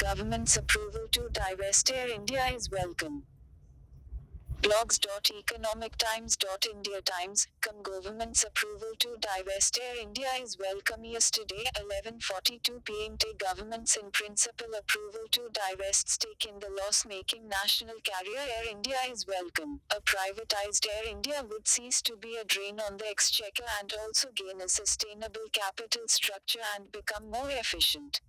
government's approval to divest Air India is welcome. Blogs.economictimes.india Times, government's approval to divest Air India is welcome. Yesterday, 11:42 p.m. government's in principle approval to divest stake in the loss-making national carrier Air India is welcome. A privatized Air India would cease to be a drain on the exchequer and also gain a sustainable capital structure and become more efficient.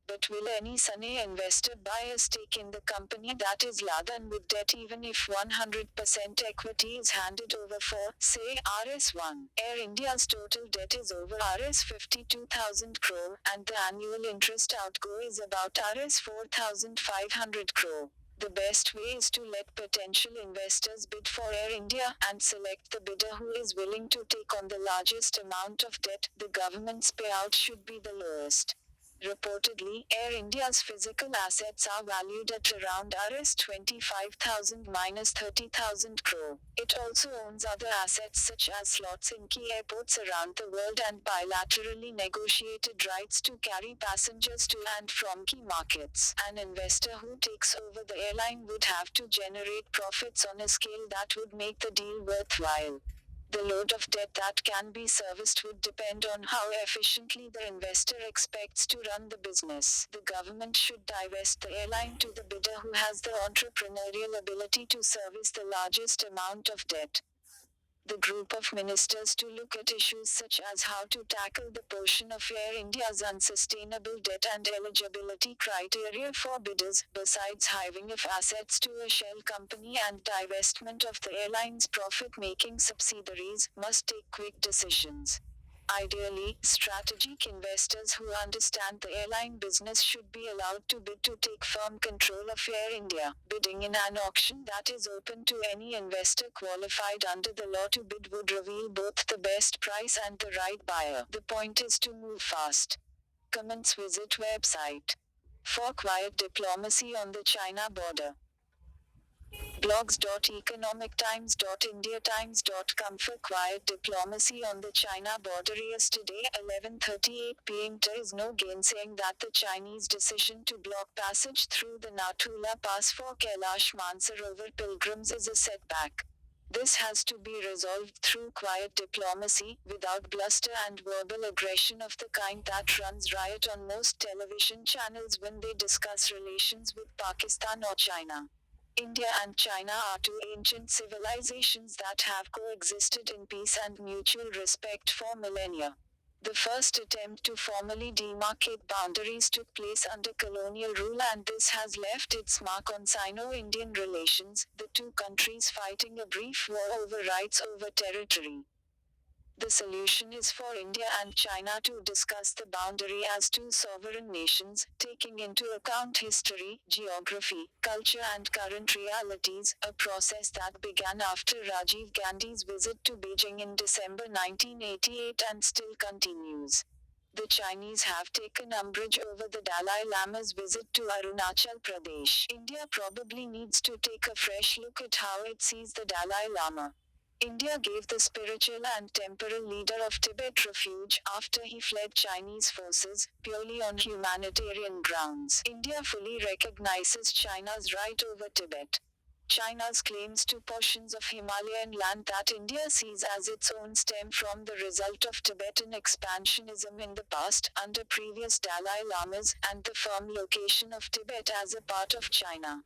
But will any Sunny investor buy a stake in the company that is laden with debt even if 100% equity is handed over for, say, Rs1? Air India's total debt is over Rs 52,000 crore, and the annual interest outgo is about Rs 4,500 crore. The best way is to let potential investors bid for Air India and select the bidder who is willing to take on the largest amount of debt. The government's payout should be the lowest. Reportedly, Air India's physical assets are valued at around Rs 25,000 minus 30,000 crore. It also owns other assets such as slots in key airports around the world and bilaterally negotiated rights to carry passengers to and from key markets. An investor who takes over the airline would have to generate profits on a scale that would make the deal worthwhile. The load of debt that can be serviced would depend on how efficiently the investor expects to run the business. The government should divest the airline to the bidder who has the entrepreneurial ability to service the largest amount of debt. The group of ministers to look at issues such as how to tackle the portion of Air India's unsustainable debt and eligibility criteria for bidders, besides hiving of assets to a shell company and divestment of the airline's profit-making subsidiaries, must take quick decisions. Ideally, strategic investors who understand the airline business should be allowed to bid to take firm control of Air India. Bidding in an auction that is open to any investor qualified under the law to bid would reveal both the best price and the right buyer. The point is to move fast. Comments. Visit website. For quiet diplomacy on the China border. Blogs.economictimes.indiatimes.com for quiet diplomacy on the China border. Yesterday, 11:38 p.m. There is no gainsaying that the Chinese decision to block passage through the Nathula Pass for Kailash Mansarovar pilgrims is a setback. This has to be resolved through quiet diplomacy, without bluster and verbal aggression of the kind that runs riot on most television channels when they discuss relations with Pakistan or China. India and China are two ancient civilizations that have coexisted in peace and mutual respect for millennia. The first attempt to formally demarcate boundaries took place under colonial rule, and this has left its mark on Sino-Indian relations, the two countries fighting a brief war over rights over territory. The solution is for India and China to discuss the boundary as two sovereign nations, taking into account history, geography, culture and current realities, a process that began after Rajiv Gandhi's visit to Beijing in December 1988 and still continues. The Chinese have taken umbrage over the Dalai Lama's visit to Arunachal Pradesh. India probably needs to take a fresh look at how it sees the Dalai Lama. India gave the spiritual and temporal leader of Tibet refuge after he fled Chinese forces, purely on humanitarian grounds. India fully recognizes China's right over Tibet. China's claims to portions of Himalayan land that India sees as its own stem from the result of Tibetan expansionism in the past, under previous Dalai Lamas, and the firm location of Tibet as a part of China.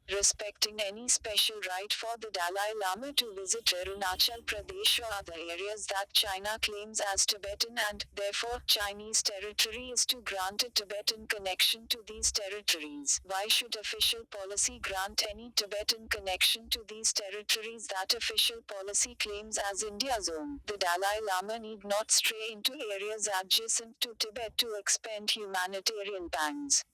Respecting any special right for the Dalai Lama to visit Arunachal Pradesh or other areas that China claims as Tibetan and, therefore, Chinese territory is to grant a Tibetan connection to these territories. Why should official policy grant any Tibetan connection to these territories that official policy claims as India's own? The Dalai Lama need not stray into areas adjacent to Tibet to expend humanitarian pangs.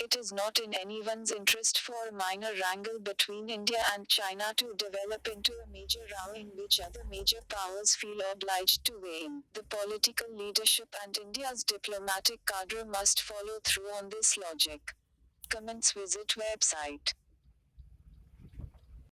It is not in anyone's interest for a minor wrangle between India and China to develop into a major row in which other major powers feel obliged to weigh in. The political leadership and India's diplomatic cadre must follow through on this logic. Comments. Visit website.